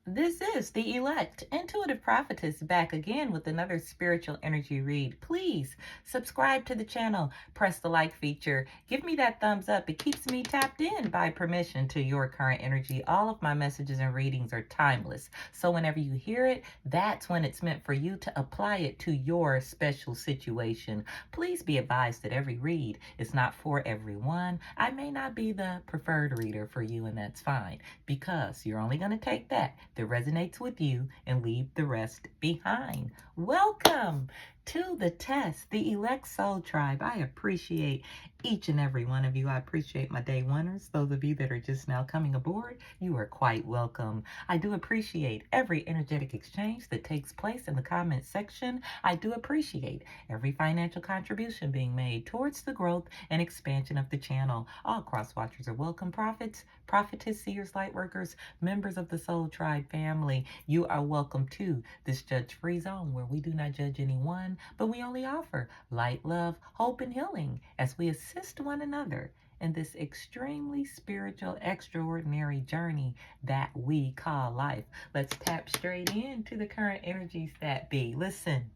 This is the Elect Intuitive Prophetess back again with another spiritual energy read. Please subscribe to the channel, press the like feature, give me that thumbs up. It keeps me tapped in by permission to your current energy. All of my messages and readings are timeless. So whenever you hear it, that's when it's meant for you to apply it to your special situation. Please be advised that every read is not for everyone. I may not be the preferred reader for you, and that's fine, because you're only going to take that resonates with you and leave the rest behind. Welcome to the test, the Elect Soul Tribe. I appreciate each and every one of you. I appreciate my day oneers. Those of you that are just now coming aboard, you are quite welcome. I do appreciate every energetic exchange that takes place in the comment section. I do appreciate every financial contribution being made towards the growth and expansion of the channel. All cross watchers are welcome. Prophets, prophetess, seers, light workers, members of the Soul Tribe family, you are welcome to this judge-free zone where we do not judge anyone, but we only offer light, love, hope, and healing as we assist one another in this extremely spiritual, extraordinary journey that we call life. Let's tap straight into the current energies that be. Listen,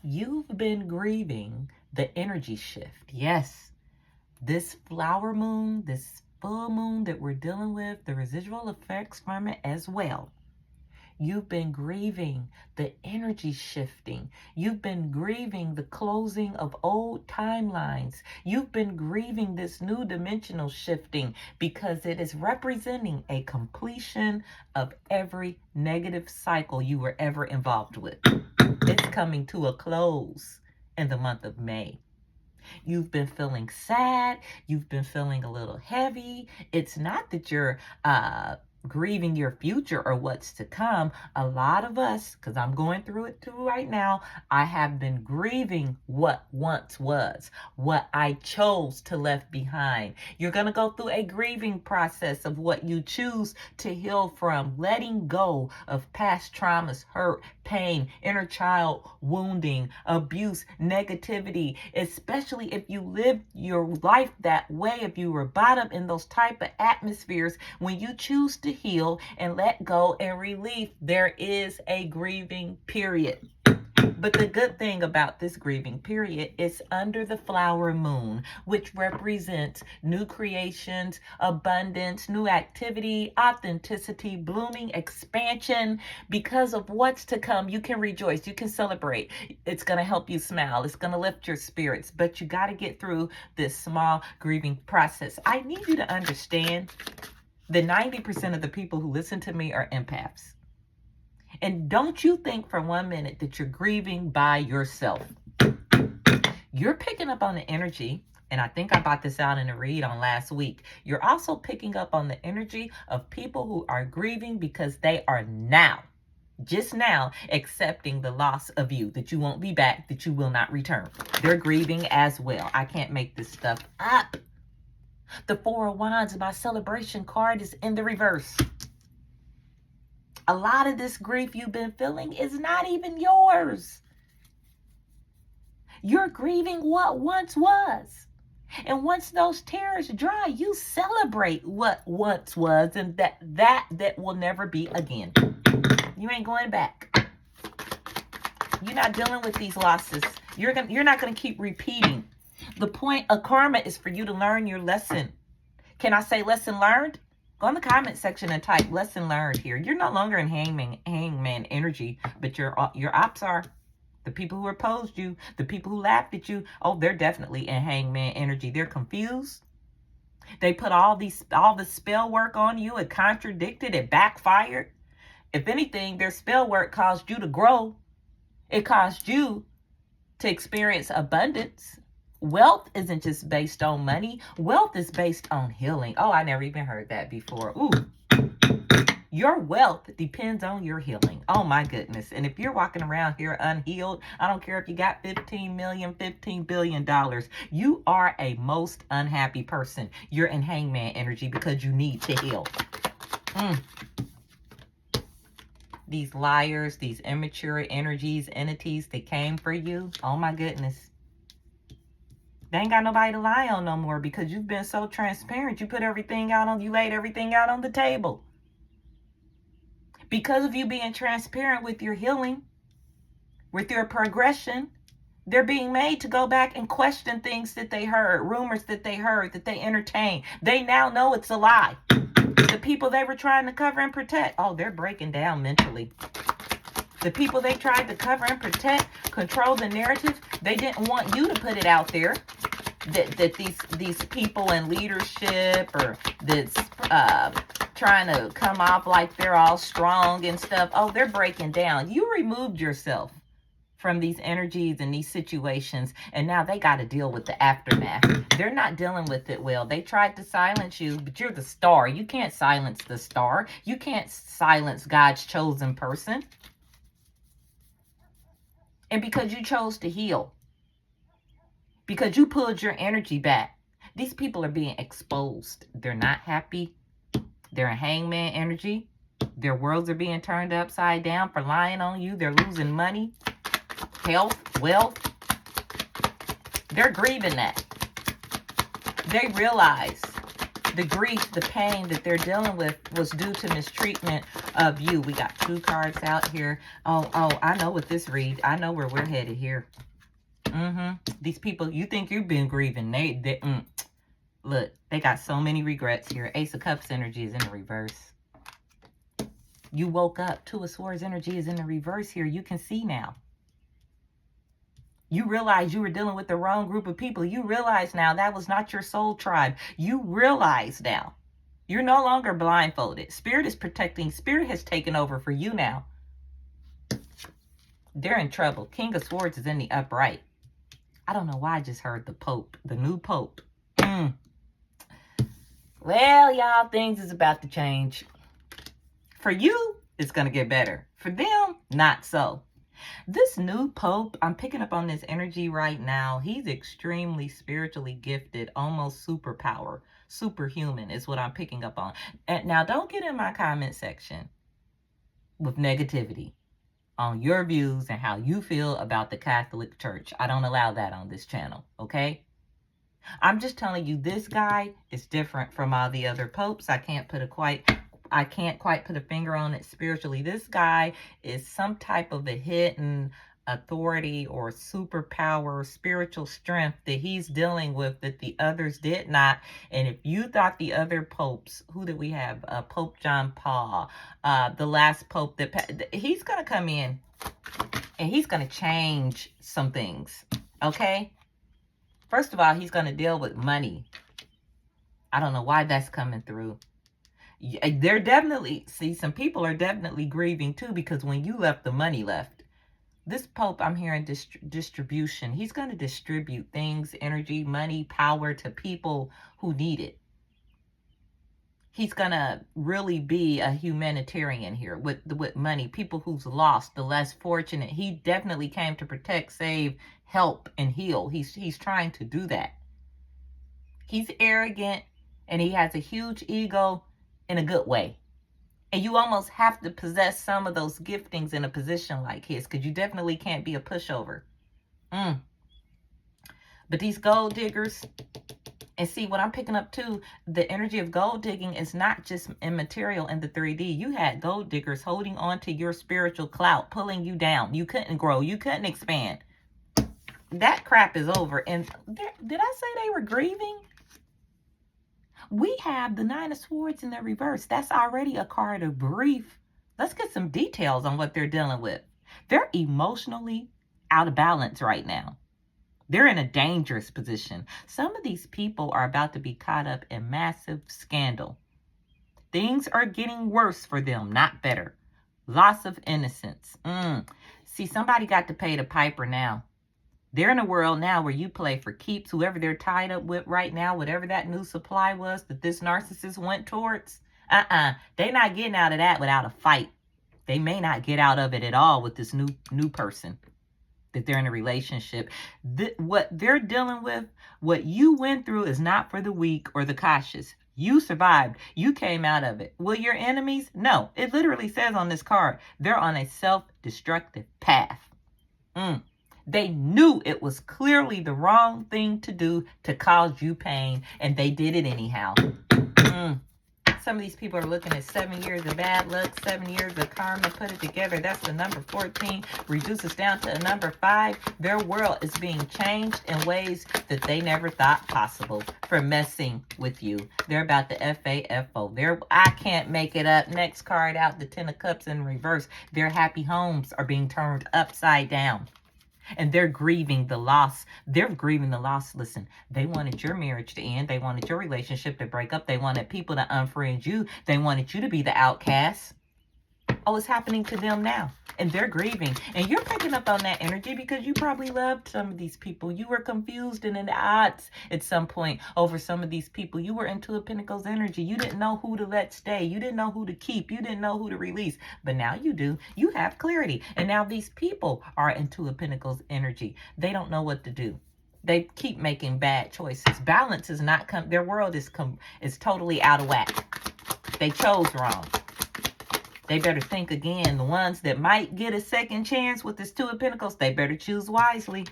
you've been grieving the energy shift. Yes, this flower moon, this full moon that we're dealing with, the residual effects from it as well. You've been grieving the energy shifting. You've been grieving the closing of old timelines. You've been grieving this new dimensional shifting because it is representing a completion of every negative cycle you were ever involved with. It's coming to a close in the month of May. You've been feeling sad. You've been feeling a little heavy. It's not that you're grieving your future or what's to come. A lot of us, because I'm going through it too right now, I have been grieving what once was, what I chose to left behind. You're going to go through a grieving process of what you choose to heal from, letting go of past traumas, hurt, pain, inner child wounding, abuse, negativity, especially if you lived your life that way, if you were bottom in those type of atmospheres. When you choose to heal and let go and release, there is a grieving period. But the good thing about this grieving period is under the flower moon, which represents new creations, abundance, new activity, authenticity, blooming, expansion. Because of what's to come, you can rejoice, you can celebrate. It's going to help you smile. It's going to lift your spirits. But you got to get through this small grieving process. I need you to understand that 90% of the people who listen to me are empaths. And don't you think for 1 minute that you're grieving by yourself. You're picking up on the energy, and I think I brought this out in a read on last week. You're also picking up on the energy of people who are grieving because they are now, just now, accepting the loss of you, that you won't be back, that you will not return. They're grieving as well. I can't make this stuff up. The Four of Wands, my celebration card, is in the reverse. A lot of this grief you've been feeling is not even yours. You're grieving what once was. And once those tears dry, you celebrate what once was, and that will never be again. You ain't going back. You're not dealing with these losses. You're not going to keep repeating. The point of karma is for you to learn your lesson. Can I say lesson learned? Go in the comment section and type lesson learned here. You're no longer in hangman energy, but your ops are. The people who opposed you, the people who laughed at you, oh, they're definitely in hangman energy. They're confused. They put all the spell work on you. It contradicted. It backfired. If anything, their spell work caused you to grow. It caused you to experience abundance. Wealth isn't just based on money. Wealth is based on healing. Oh, I never even heard that before. Ooh. Your wealth depends on your healing. Oh my goodness. And if you're walking around here unhealed, I don't care if you got 15 million, $15 billion, you are a most unhappy person. You're in hangman energy because you need to heal. These liars, these immature energies, entities that came for you, oh my goodness. They ain't got nobody to lie on no more because you've been so transparent. You laid everything out on the table. Because of you being transparent with your healing, with your progression, they're being made to go back and question things that they heard, rumors that they heard, that they entertained. They now know it's a lie. The people they were trying to cover and protect, oh, they're breaking down mentally. The people they tried to cover and protect, control the narrative, they didn't want you to put it out there that these people in leadership or that's trying to come off like they're all strong and stuff. Oh, they're breaking down. You removed yourself from these energies and these situations, and now they got to deal with the aftermath. They're not dealing with it well. They tried to silence you, but you're the star. You can't silence the star. You can't silence God's chosen person. And because you chose to heal, because you pulled your energy back, these people are being exposed. They're not happy. They're in hangman energy. Their worlds are being turned upside down for lying on you. They're losing money, health, wealth. They're grieving that. They realize the grief, the pain that they're dealing with was due to mistreatment of you. We got 2 cards out here. Oh, I know what this reads. I know where we're headed here. These people, you think you've been grieving. Look, they got so many regrets here. Ace of Cups energy is in the reverse. You woke up. 2 of Swords energy is in the reverse here. You can see now. You realize you were dealing with the wrong group of people. You realize now that was not your soul tribe. You realize now. You're no longer blindfolded. Spirit is protecting. Spirit has taken over for you now. They're in trouble. King of Swords is in the upright. I don't know why I just heard the Pope. The new Pope. Well, y'all, things is about to change. For you, it's going to get better. For them, not so. This new Pope, I'm picking up on this energy right now. He's extremely spiritually gifted, almost superpower, superhuman is what I'm picking up on. And now, don't get in my comment section with negativity on your views and how you feel about the Catholic Church. I don't allow that on this channel, okay? I'm just telling you, this guy is different from all the other popes. I can't quite put a finger on it spiritually. This guy is some type of a hidden authority or superpower, spiritual strength that he's dealing with that the others did not. And if you thought the other popes, who did we have? Pope John Paul, the last pope, he's going to come in and he's going to change some things, okay? First of all, he's going to deal with money. I don't know why that's coming through. They're definitely, see, some people are definitely grieving too, because when you left, the money left. This Pope, I'm hearing distribution. He's going to distribute things, energy, money, power to people who need it. He's going to really be a humanitarian here with money, people who's lost, the less fortunate. He definitely came to protect, save, help, and heal. He's trying to do that. He's arrogant, and he has a huge ego in a good way. And you almost have to possess some of those giftings in a position like his, because you definitely can't be a pushover. But these gold diggers, and see what I'm picking up too, the energy of gold digging is not just immaterial in the 3D. You had gold diggers holding on to your spiritual clout, pulling you down. You couldn't grow. You couldn't expand. That crap is over. And did I say they were grieving? We have the 9 of Swords in the reverse. That's already a card of grief. Let's get some details on what they're dealing with. They're emotionally out of balance right now. They're in a dangerous position. Some of these people are about to be caught up in massive scandal. Things are getting worse for them, not better. Loss of innocence. See, somebody got to pay the piper now. They're in a world now where you play for keeps. Whoever they're tied up with right now, whatever that new supply was that this narcissist went towards, they're not getting out of that without a fight. They may not get out of it at all with this new person that they're in a relationship. What they're dealing with, what you went through is not for the weak or the cautious. You survived. You came out of it. Will your enemies? No. It literally says on this card, they're on a self-destructive path. They knew it was clearly the wrong thing to do to cause you pain, and they did it anyhow. Some of these people are looking at 7 years of bad luck, 7 years of karma. Put it together. That's the number 14. Reduces down to a number 5. Their world is being changed in ways that they never thought possible for messing with you. They're about the FAFO. I can't make it up. Next card out, the 10 of Cups in reverse. Their happy homes are being turned upside down. And they're grieving the loss. They're grieving the loss. Listen, they wanted your marriage to end. They wanted your relationship to break up. They wanted people to unfriend you. They wanted you to be the outcast. Oh, it's happening to them now. And they're grieving. And you're picking up on that energy because you probably loved some of these people. You were confused and in the odds at some point over some of these people. You were in Two of Pentacles energy. You didn't know who to let stay. You didn't know who to keep. You didn't know who to release. But now you do. You have clarity. And now these people are in Two of Pentacles energy. They don't know what to do. They keep making bad choices. Balance is not come. Their world is totally out of whack. They chose wrong. They better think again. The ones that might get a second chance with this Two of Pentacles, they better choose wisely.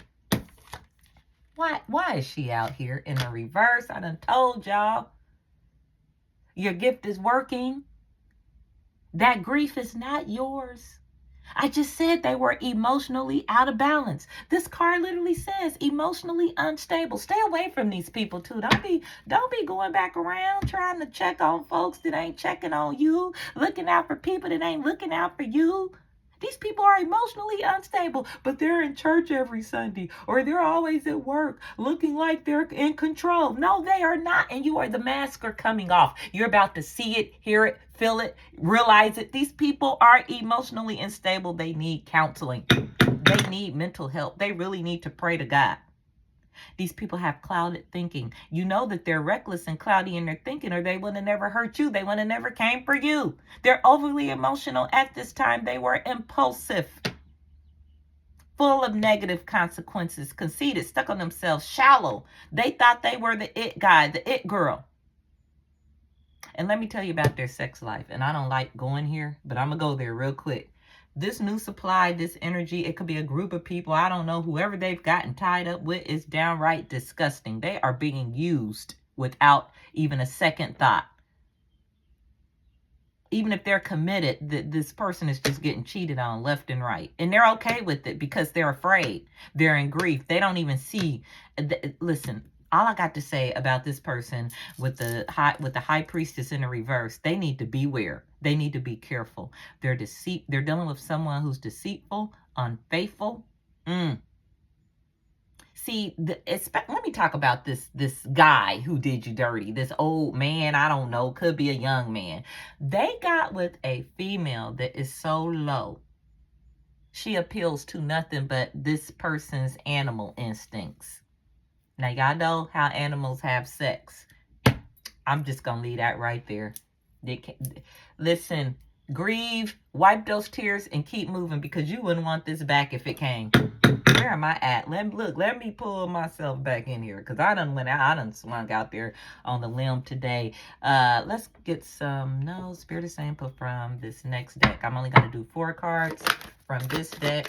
Why is she out here in the reverse? I done told y'all. Your gift is working. That grief is not yours. I just said they were emotionally out of balance. This card literally says emotionally unstable. Stay away from these people too. Don't be going back around trying to check on folks that ain't checking on you, looking out for people that ain't looking out for you. These people are emotionally unstable, but they're in church every Sunday, or they're always at work looking like they're in control. No, they are not. And you are the mask are coming off. You're about to see it, hear it, feel it, realize it. These people are emotionally unstable. They need counseling. They need mental help. They really need to pray to God. These people have clouded thinking. You know that they're reckless and cloudy in their thinking, or they would have never hurt you. They would have never came for you. They're overly emotional at this time. They were impulsive, full of negative consequences, conceited, stuck on themselves, shallow. They thought they were the it guy, the it girl. And let me tell you about their sex life. And I don't like going here, but I'm going to go there real quick. This new supply, this energy, it could be a group of people. I don't know. Whoever they've gotten tied up with is downright disgusting. They are being used without even a second thought. Even if they're committed, this person is just getting cheated on left and right. And they're okay with it because they're afraid. They're in grief. They don't even see. Listen, all I got to say about this person with the high priestess in the reverse, they need to beware. They need to be careful. They're dealing with someone who's deceitful, unfaithful. See, let me talk about this guy who did you dirty. This old man, I don't know, could be a young man. They got with a female that is so low. She appeals to nothing but this person's animal instincts. Now, y'all know how animals have sex. I'm just going to leave that right there. Listen, grieve, wipe those tears, and keep moving because you wouldn't want this back if it came. Where am I at? Let me pull myself back in here because I done swung out there on the limb today. Let's get some, Spirit is saying put from this next deck. I'm only going to do 4 cards from this deck.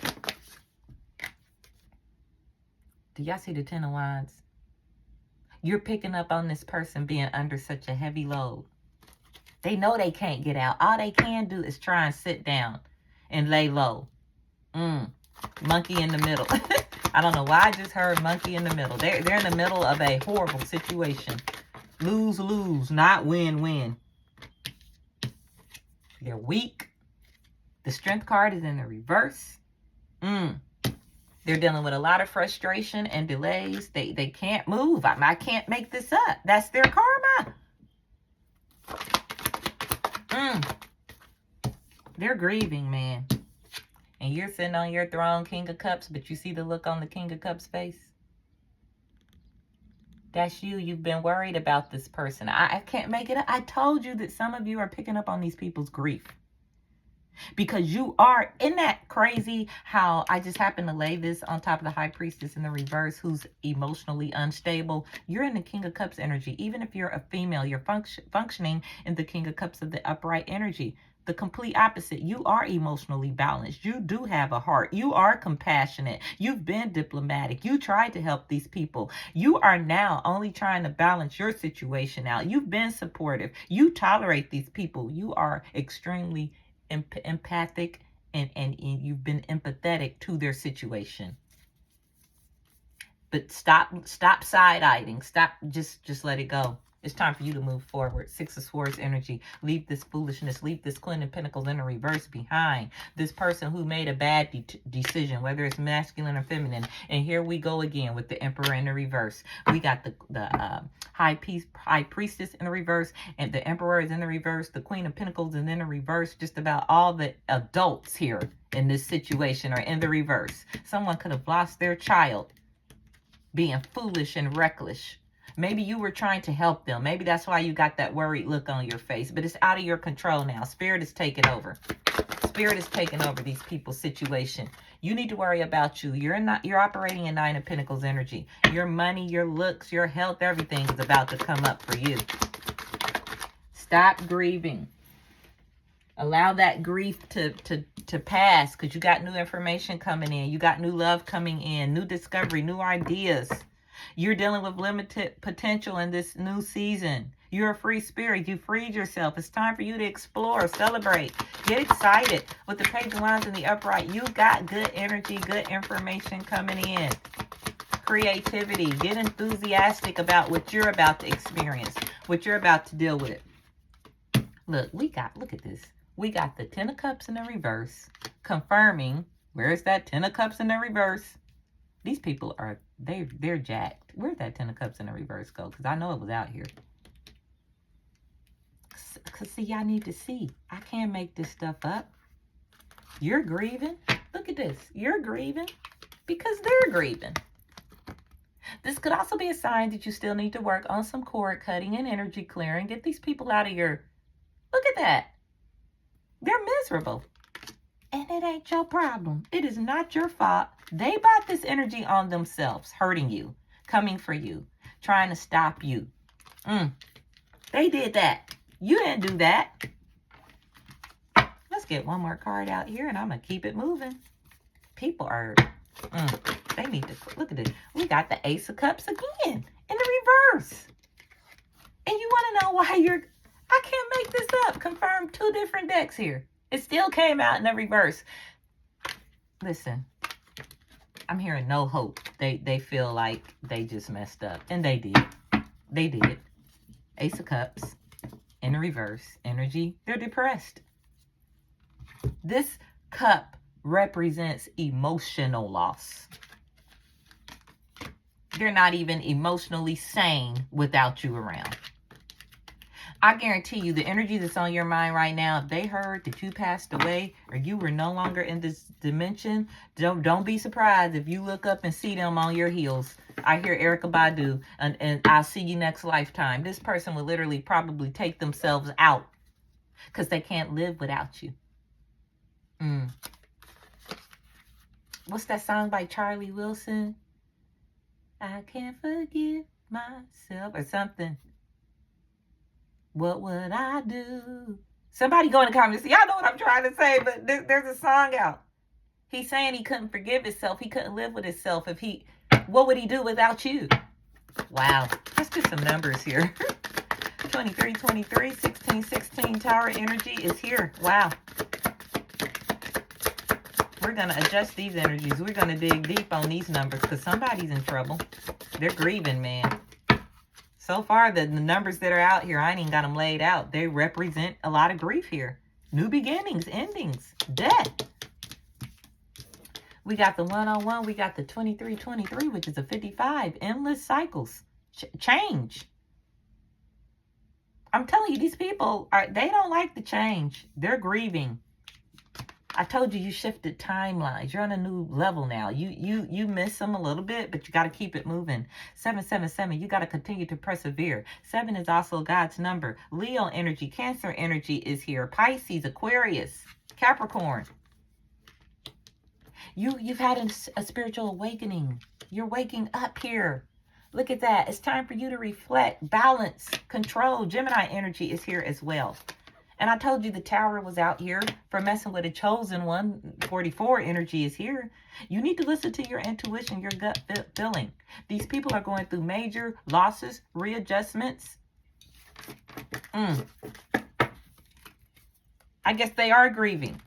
Do y'all see the 10 of Wands? You're picking up on this person being under such a heavy load. They know they can't get out. All they can do is try and sit down and lay low. Monkey in the middle. I don't know why I just heard monkey in the middle. They're in the middle of a horrible situation. Lose, not win. They're weak. The strength card is in the reverse. They're dealing with a lot of frustration and delays. They can't move. I can't make this up. That's their karma. They're grieving, man. And you're sitting on your throne, King of Cups, but you see the look on the King of Cups face? That's you. You've been worried about this person. I can't make it up. I told you that some of you are picking up on these people's grief. Because you are, isn't that crazy how I just happened to lay this on top of the high priestess in the reverse who's emotionally unstable? You're in the King of Cups energy. Even if you're a female, you're functioning in the King of Cups of the upright energy. The complete opposite. You are emotionally balanced. You do have a heart. You are compassionate. You've been diplomatic. You tried to help these people. You are now only trying to balance your situation out. You've been supportive. You tolerate these people. You are extremely empathic and you've been empathetic to their situation. But stop side-eyeing. Stop, just let it go. It's time for you to move forward. Six of Swords energy. Leave this foolishness. Leave this Queen of Pentacles in the reverse behind. This person who made a bad decision, whether it's masculine or feminine. And here we go again with the Emperor in the reverse. We got the High Priestess in the reverse, and the Emperor is in the reverse. The Queen of Pentacles is in the reverse. Just about all the adults here in this situation are in the reverse. Someone could have lost their child being foolish and reckless. Maybe you were trying to help them. Maybe that's why you got that worried look on your face. But it's out of your control now. Spirit is taking over. Spirit is taking over these people's situation. You need to worry about you. You're operating in Nine of Pentacles energy. Your money, your looks, your health, everything is about to come up for you. Stop grieving. Allow that grief to pass, because you got new information coming in. You got new love coming in, new discovery, new ideas. You're dealing with limited potential in this new season. You're a free spirit. You freed yourself. It's time for you to explore, celebrate, get excited. With the Page of Wands in the upright, you got good energy, good information coming in. Creativity. Get enthusiastic about what you're about to experience, what you're about to deal with. Look at this. We got the Ten of Cups in the reverse, confirming, where's that Ten of Cups in the reverse? These people are, they're jacked. Where'd that Ten of Cups in the reverse go? Because I know it was out here. Because see, y'all need to see. I can't make this stuff up. You're grieving. Look at this. You're grieving because they're grieving. This could also be a sign that you still need to work on some cord cutting and energy clearing. Get these people out of your... Look at that. They're miserable. And it ain't your problem. It is not your fault. They brought this energy on themselves, hurting you, coming for you, trying to stop you. They did that. You didn't do that. Let's get one more card out here, and I'm going to keep it moving. People are, they need to, look at this. We got the Ace of Cups again in the reverse. And you want to know why I can't make this up. Confirm 2 different decks here. It still came out in the reverse. Listen, I'm hearing no hope. They feel like they just messed up. And they did. They did. Ace of Cups in the reverse energy. They're depressed. This cup represents emotional loss. They're not even emotionally sane without you around. I guarantee you the energy that's on your mind right now, if they heard that you passed away or you were no longer in this dimension, don't be surprised if you look up and see them on your heels. I hear Erykah Badu and I'll see you next lifetime. This person will literally probably take themselves out because they can't live without you. What's that song by Charlie Wilson? I can't forgive myself or something. What would I do? Somebody go in the comments. Y'all know what I'm trying to say, but there's a song out. He's saying he couldn't forgive himself. He couldn't live with himself. What would he do without you? Wow. Let's do some numbers here. 23, 23, 16, 16. Tower energy is here. Wow. We're going to adjust these energies. We're going to dig deep on these numbers because somebody's in trouble. They're grieving, man. So far, the numbers that are out here, I ain't even got them laid out. They represent a lot of grief here. New beginnings, endings, death. We got the 101. We got the 23, 23, which is a 55. Endless cycles. Change. I'm telling you, these people, they don't like the change. They're grieving. I told you, you shifted timelines. You're on a new level now. You miss them a little bit, but you got to keep it moving. 777, you got to continue to persevere. 7 is also God's number. Leo energy, Cancer energy is here. Pisces, Aquarius, Capricorn. You've had a spiritual awakening. You're waking up here. Look at that. It's time for you to reflect, balance, control. Gemini energy is here as well. And I told you the Tower was out here for messing with a chosen one. 44 energy is here. You need to listen to your intuition, your gut feeling. These people are going through major losses, readjustments. I guess they are grieving.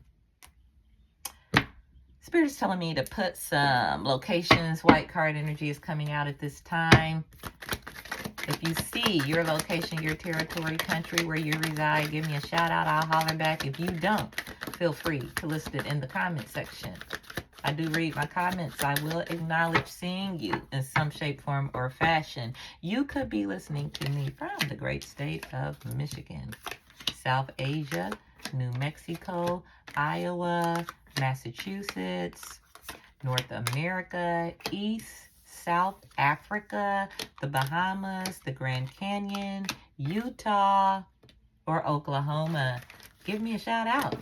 Spirit is telling me to put some locations. White card energy is coming out at this time. If you see your location, your territory, country where you reside, give me a shout out. I'll holler back. If you don't, feel free to list it in the comment section. I do read my comments. I will acknowledge seeing you in some shape, form, or fashion. You could be listening to me from the great state of Michigan, South Asia, New Mexico, Iowa, Massachusetts, North America, East, South Africa, the Bahamas, the Grand Canyon, Utah, or Oklahoma. Give me a shout out.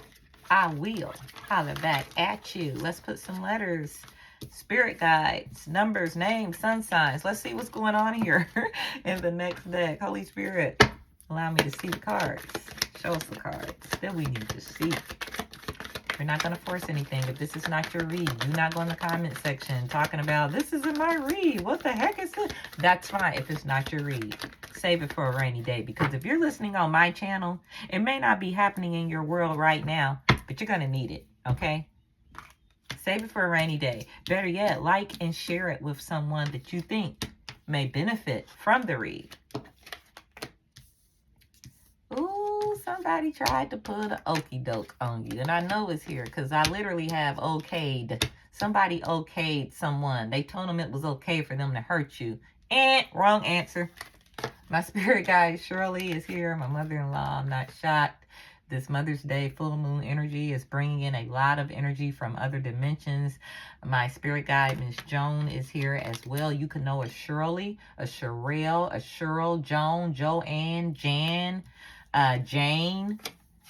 I will holler back at you. Let's put some letters, spirit guides, numbers, names, sun signs. Let's see what's going on here in the next deck. Holy Spirit, allow me to see the cards. Show us the cards that we need to see. We're not going to force anything. If this is not your read, do not go in the comment section talking about, this isn't my read. What the heck is this? That's fine if it's not your read. Save it for a rainy day. Because if you're listening on my channel, it may not be happening in your world right now, but you're going to need it, okay? Save it for a rainy day. Better yet, like and share it with someone that you think may benefit from the read. Ooh, somebody tried to put an okie doke on you. And I know it's here because I literally have okayed. Somebody okayed someone. They told them it was okay for them to hurt you. And wrong answer. My spirit guide Shirley is here. My mother-in-law, I'm not shocked. This Mother's Day full moon energy is bringing in a lot of energy from other dimensions. My spirit guide, Miss Joan, is here as well. You can know a Shirley, a Sherelle, a Cheryl, Joan, Joanne, Jan, Jane.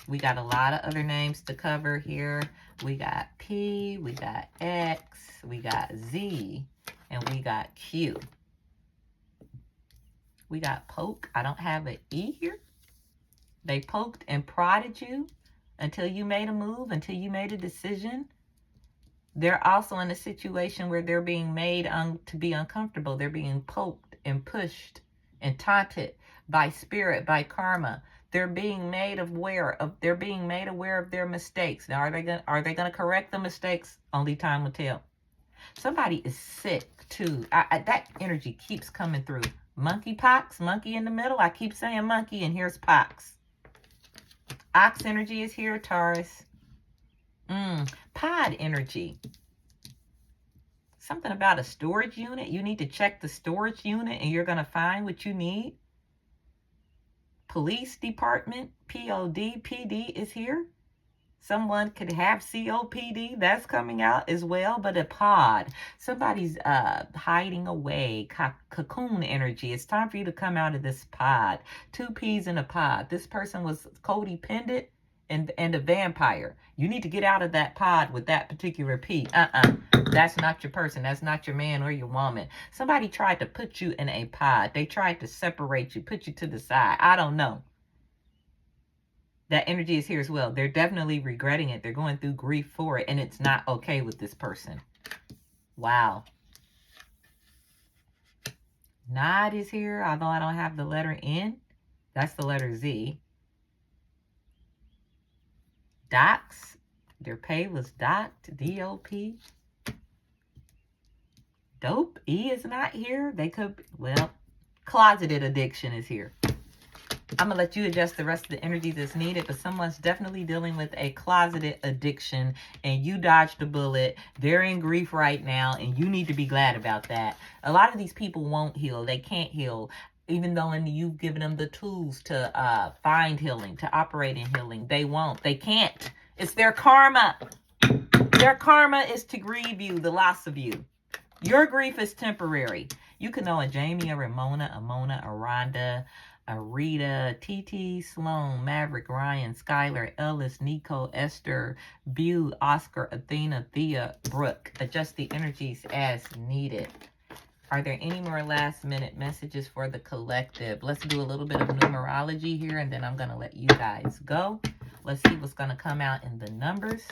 We got a lot of other names to cover here. We got P, we got X, we got Z, and we got Q. We got poke. I don't have an E here. They poked and prodded you until you made a move, until you made a decision. They're also in a situation where they're being made to be uncomfortable. They're being poked and pushed and taunted by spirit, by karma. They're being made aware of their mistakes. Now, are they gonna correct the mistakes? Only time will tell. Somebody is sick too. That energy keeps coming through. Monkeypox, monkey in the middle. I keep saying monkey, and here's pox. Ox energy is here, Taurus. Pod energy. Something about a storage unit. You need to check the storage unit, and you're gonna find what you need. Police department, POD, PD is here. Someone could have COPD. That's coming out as well. But a pod. Somebody's hiding away. Cocoon energy. It's time for you to come out of this pod. 2 peas in a pod. This person was codependent and a vampire. You need to get out of that pod with that particular pea. That's not your person. That's not your man or your woman. Somebody tried to put you in a pod. They tried to separate you, put you to the side. I don't know. That energy is here as well. They're definitely regretting it. They're going through grief for it, and it's not okay with this person. Wow. Nod is here, although I don't have the letter N. That's the letter Z. Docs. Their pay was docked. D-O-P. Dope. E is not here. They could, well, closeted addiction is here. I'm going to let you adjust the rest of the energy that's needed, but someone's definitely dealing with a closeted addiction, and you dodged a bullet. They're in grief right now, and you need to be glad about that. A lot of these people won't heal. They can't heal, even though you've given them the tools to find healing, to operate in healing. They won't. They can't. It's their karma. Their karma is to grieve you, the loss of you. Your grief is temporary. You can know a Jamie, a Ramona, a Mona, a Rhonda, a Rita, TT, Sloan, Maverick, Ryan, Skylar, Ellis, Nico, Esther, Bew, Oscar, Athena, Thea, Brooke. Adjust the energies as needed. Are there any more last minute messages for the collective? Let's do a little bit of numerology here, and then I'm going to let you guys go. Let's see what's going to come out in the numbers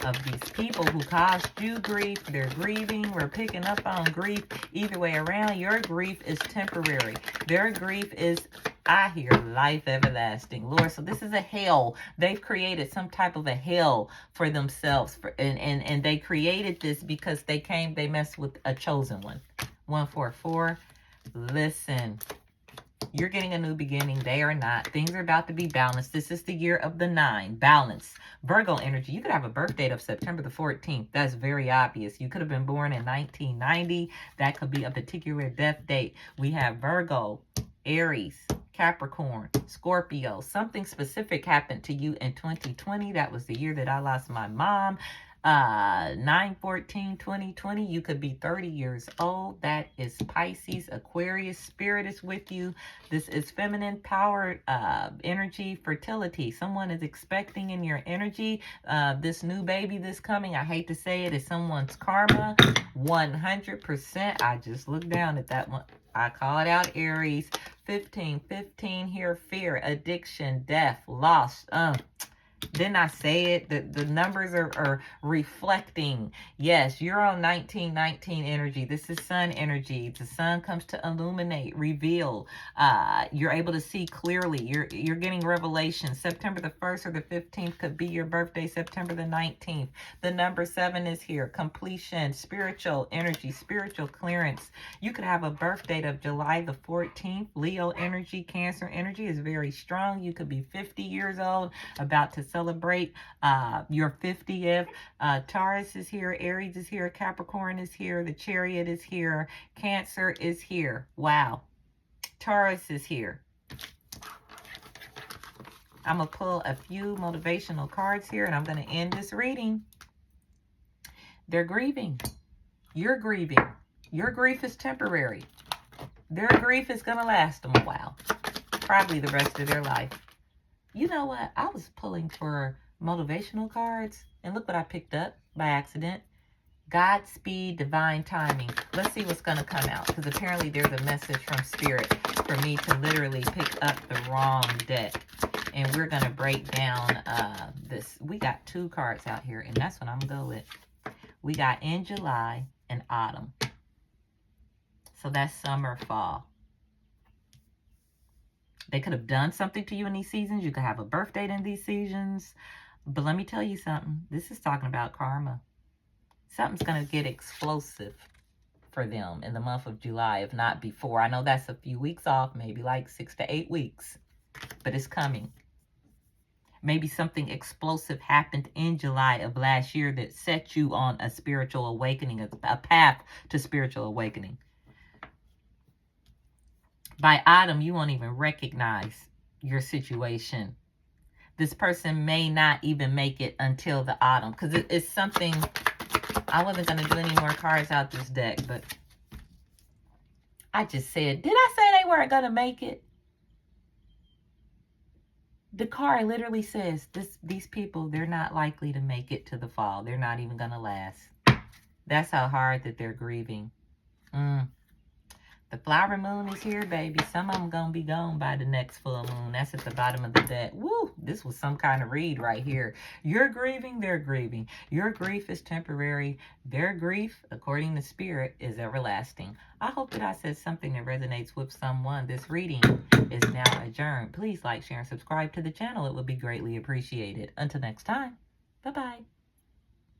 of these people who caused you grief. They're grieving. We're picking up on grief. Either way around, your grief is temporary. Their grief is, I hear, life everlasting. Lord, so this is a hell. They've created some type of a hell for themselves. And they created this because they messed with a chosen one. 144. Listen. You're getting a new beginning. They are not. Things are about to be balanced. This is the year of the 9. Balance. Virgo energy. You could have a birth date of September the 14th. That's very obvious. You could have been born in 1990. That could be a particular death date. We have Virgo, Aries, Capricorn, Scorpio. Something specific happened to you in 2020. That was the year that I lost my mom. 9/14/2020. You could be 30 years old. That is Pisces. Aquarius. Spirit is with you. This is feminine power, energy, fertility. Someone is expecting in your energy. This new baby that's coming, I hate to say it, is someone's karma. 100%. I just looked down at that one. I call it out, Aries. 15 here. Fear, addiction, death, loss. Didn't I say it? The numbers are reflecting. Yes, you're on 1919 energy. This is sun energy. The sun comes to illuminate, reveal. You're able to see clearly. You're getting revelation. September the 1st or the 15th could be your birthday. September the 19th. The number 7 is here. Completion, spiritual energy, spiritual clearance. You could have a birth date of July the 14th. Leo energy, Cancer energy is very strong. You could be 50 years old, about to celebrate your 50th. Taurus is here. Aries is here. Capricorn is here. The Chariot is here. Cancer is here. Wow. Taurus is here. I'm going to pull a few motivational cards here, and I'm going to end this reading. They're grieving. You're grieving. Your grief is temporary. Their grief is going to last them a while. Probably the rest of their life. You know what? I was pulling for motivational cards, and look what I picked up by accident. Godspeed, divine timing. Let's see what's going to come out, because apparently there's a message from Spirit for me to literally pick up the wrong deck. And we're going to break down this. We got 2 cards out here, and that's what I'm going to go with. We got in July and autumn. So that's summer, fall. They could have done something to you in these seasons. You could have a birth date in these seasons. But let me tell you something. This is talking about karma. Something's going to get explosive for them in the month of July, if not before. I know that's a few weeks off, maybe like 6 to 8 weeks. But it's coming. Maybe something explosive happened in July of last year that set you on a spiritual awakening, a path to spiritual awakening. By autumn, you won't even recognize your situation. This person may not even make it until the autumn, because it's something. I wasn't going to do any more cards out this deck, but I just said, did I say they weren't going to make it? The card literally says these people, they're not likely to make it to the fall. They're not even going to last. That's how hard that they're grieving. The flower moon is here, baby. Some of them going to be gone by the next full moon. That's at the bottom of the deck. Woo! This was some kind of read right here. You're grieving, they're grieving. Your grief is temporary. Their grief, according to Spirit, is everlasting. I hope that I said something that resonates with someone. This reading is now adjourned. Please like, share, and subscribe to the channel. It would be greatly appreciated. Until next time, bye-bye.